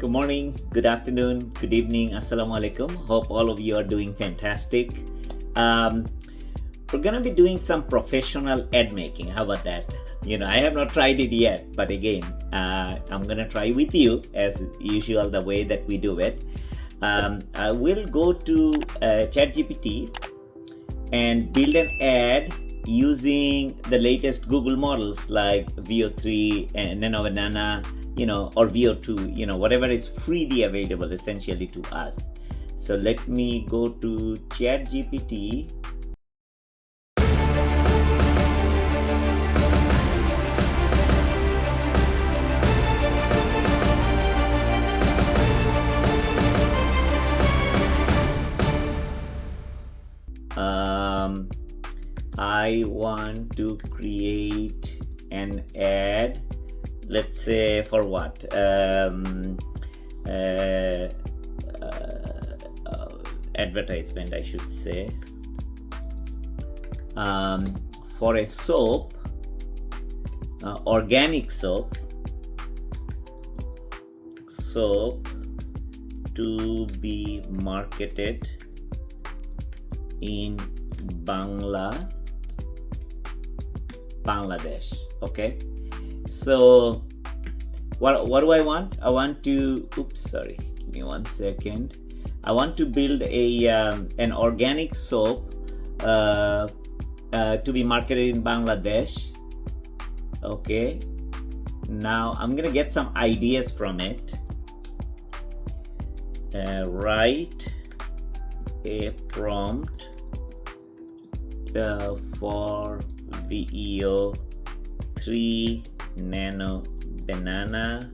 Good morning, good afternoon, good evening, assalamu alaikum. Hope all of you are doing fantastic. We're gonna be doing some professional ad making. How about that? I have not tried it yet, but again, I'm gonna try with you as usual the way that we do it. I will go to ChatGPT and build an ad using the latest Google models like VO3 and Nano Banana, or VO2, whatever is freely available essentially to us. So let me go to ChatGPT. I want to create an ad, let's say for what? Advertisement, I should say, for a soap, organic soap to be marketed in Bangladesh. Okay, so what do I want? I want to give me 1 second. I want to build an organic soap to be marketed in Bangladesh. Okay, now I'm gonna get some ideas from it. Write a prompt for VO3 Nano Banana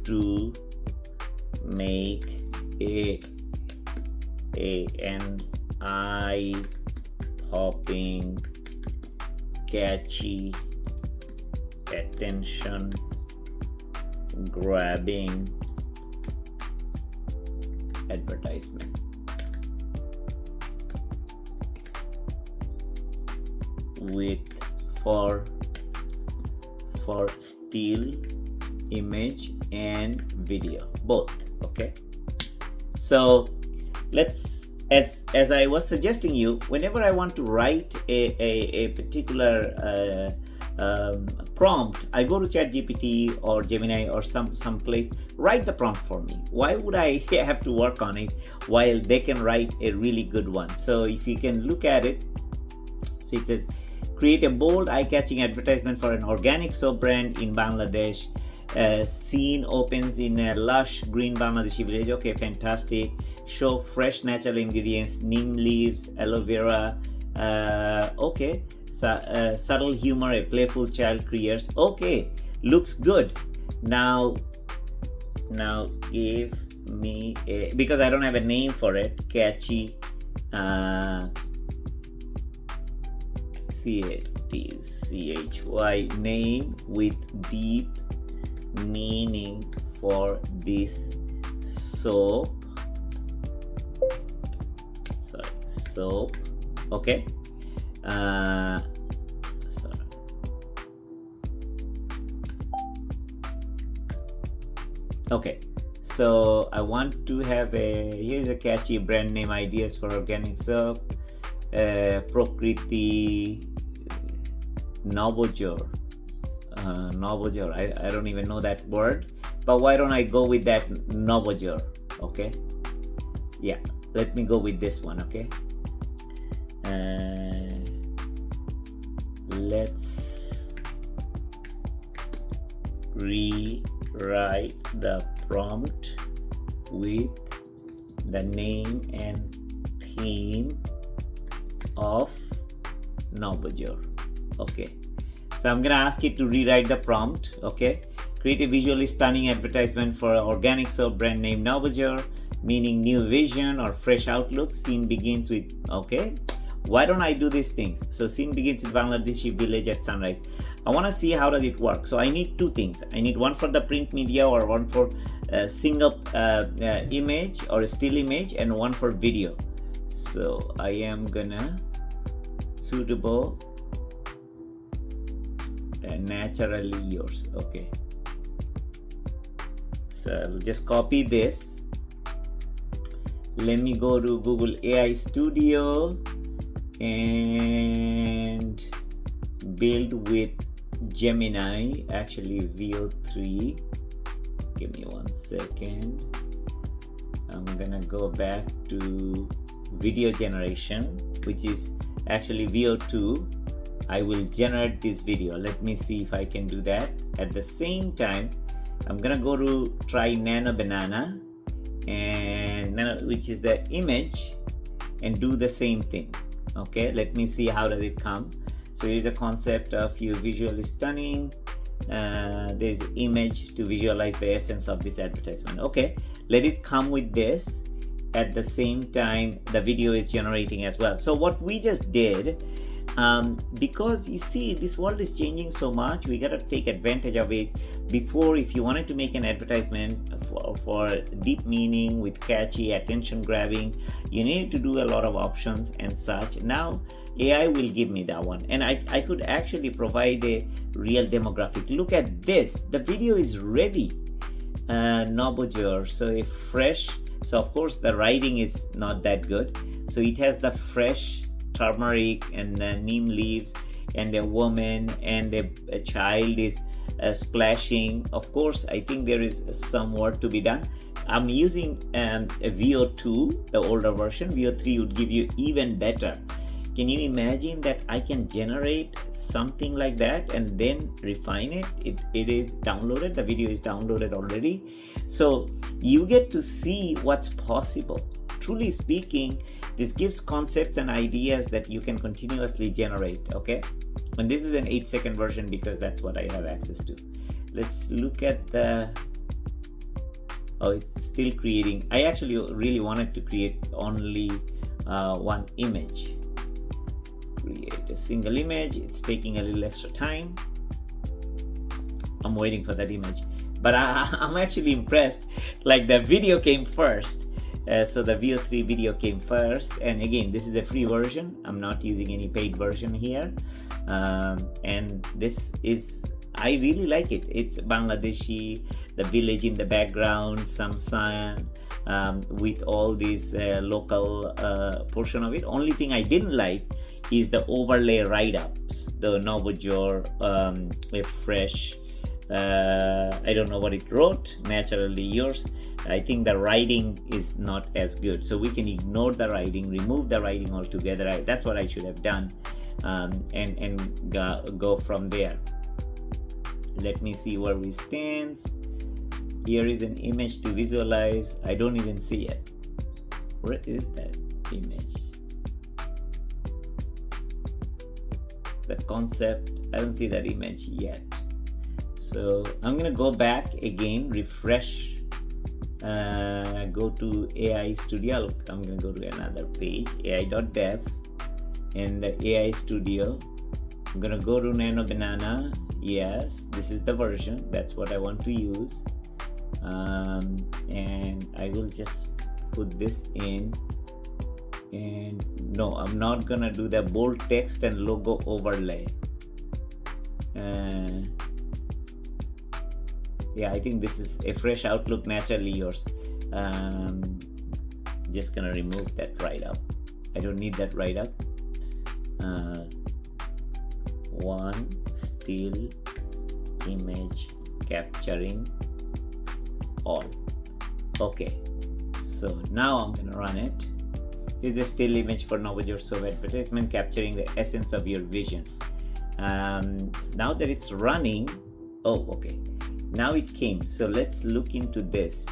to make an eye-popping, catchy, attention-grabbing advertisement. For still image and video, both. Okay, so let's, as I was suggesting you, whenever I want to write a particular prompt, I go to ChatGPT or Gemini or some place, write the prompt for me. Why would I have to work on it while they can write a really good one? So if you can look at it, so it says, create a bold, eye-catching advertisement for an organic soap brand in Bangladesh. Scene opens in a lush green Bangladeshi village. Okay, fantastic. Show fresh natural ingredients, neem leaves, aloe vera. Okay, subtle humor, a playful child creates. Okay, looks good. Now give me a, because I don't have a name for it, catchy, CATCHY name with deep meaning for this soap. Okay. Okay, so I want to have here's a catchy brand name ideas for organic soap. Prokriti Novojor. I don't even know that word, but why don't I go with that Novojor? Okay, yeah, let me go with this one. Okay, let's rewrite the prompt with the name and theme of Novojor. Okay, so I'm gonna ask it to rewrite the prompt. Okay, create a visually stunning advertisement for an organic soap brand named Novojor, meaning new vision or fresh outlook. Scene begins with, okay, why don't I do these things? So scene begins in Bangladeshi village at sunrise. I want to see how does it work. So I need two things. I need one for the print media or one for a single image or a still image, and one for video. So I am gonna suitable naturally yours. Okay, So I'll just copy this. Let me go to Google AI Studio and build with Gemini, actually VO3. Give me 1 second. I'm gonna go back to video generation, which is actually VO2. I will generate this video. Let me see if I can do that. At the same time, I'm gonna go to try Nano Banana, and which is the image, and do the same thing. Okay, let me see how does it come. So here's a concept of your visually stunning. There's image to visualize the essence of this advertisement. Okay, let it come with this. At the same time, the video is generating as well. So what we just did, because you see this world is changing so much, we got to take advantage of it. Before, if you wanted to make an advertisement for deep meaning with catchy attention grabbing, you needed to do a lot of options and such. Now AI will give me that one, and I could actually provide a real demographic. Look at this, the video is ready. Nobojor, so a fresh, so of course the writing is not that good, so it has the fresh turmeric and neem leaves, and a woman and a child is splashing. Of course, I think there is some work to be done. I'm using a VO2, the older version. VO3 would give you even better. Can you imagine that I can generate something like that and then refine it? It is downloaded, the video is downloaded already. So you get to see what's possible. Truly speaking, this gives concepts and ideas that you can continuously generate, okay? And this is an 8-second version because that's what I have access to. Let's look at the, oh, it's still creating. I actually really wanted to create only one image. Create a single image. It's taking a little extra time. I'm waiting for that image, but I'm actually impressed. Like the video came first. So the VO3 video came first, and again, this is a free version. I'm not using any paid version here, and this is, I really like it. It's Bangladeshi, the village in the background, some sun, with all these local portion of it. Only thing I didn't like is the overlay write-ups, the Nobojor, a fresh, I don't know what it wrote, naturally yours. I think the writing is not as good, so we can ignore the writing, remove the writing altogether. That's what I should have done, and go from there. Let me see where we stand. Here is an image to visualize. I don't even see it. Where is that image? The concept, I don't see that image yet. So I'm gonna go back again, refresh, go to AI Studio. I'm gonna go to another page, ai.dev, and the AI Studio. I'm gonna go to Nano Banana. Yes, this is the version, that's what I want to use, and I will just put this in. And no, I'm not gonna do the bold text and logo overlay. Yeah, I think this is a fresh outlook, naturally yours. Just gonna remove that write-up. I don't need that write-up. One still image capturing all. Okay, so now I'm gonna run it. Here's the still image for Nobojor Soap advertisement capturing the essence of your vision. Now that it's running, oh, okay. Now it came. So let's look into this.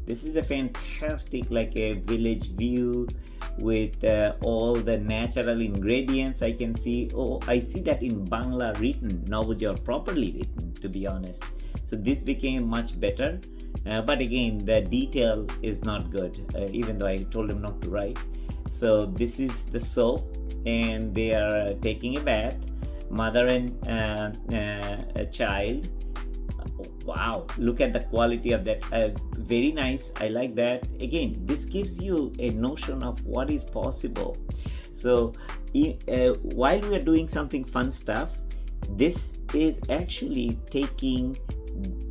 This is a fantastic, like a village view with all the natural ingredients. I can see, oh, I see that in Bangla written, Nobojor properly written, to be honest. So this became much better. But again, the detail is not good, even though I told him not to write. So this is the soap, and they are taking a bath, mother and a child. Wow, look at the quality of that. Very nice. I like that. Again, this gives you a notion of what is possible. So while we are doing something fun stuff, this is actually taking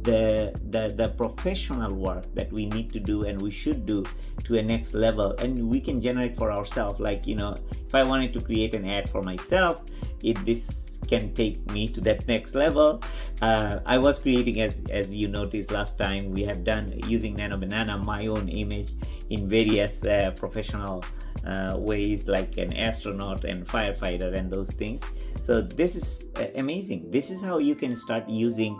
the professional work that we need to do and we should do to a next level, and we can generate for ourselves. Like, if I wanted to create an ad for myself, this can take me to that next level. I was creating, as you noticed last time, we have done using Nano Banana my own image in various professional ways, like an astronaut and firefighter and those things. So this is amazing. This is how you can start using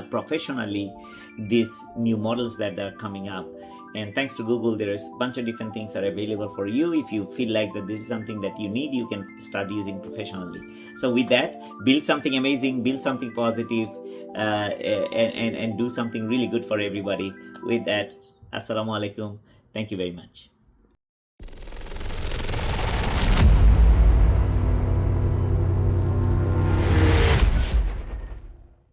professionally these new models that are coming up. And thanks to Google, there is a bunch of different things are available for you. If you feel like that this is something that you need, you can start using professionally. So with that, build something amazing, build something positive, and do something really good for everybody. With that, Assalamu alaikum. Thank you very much.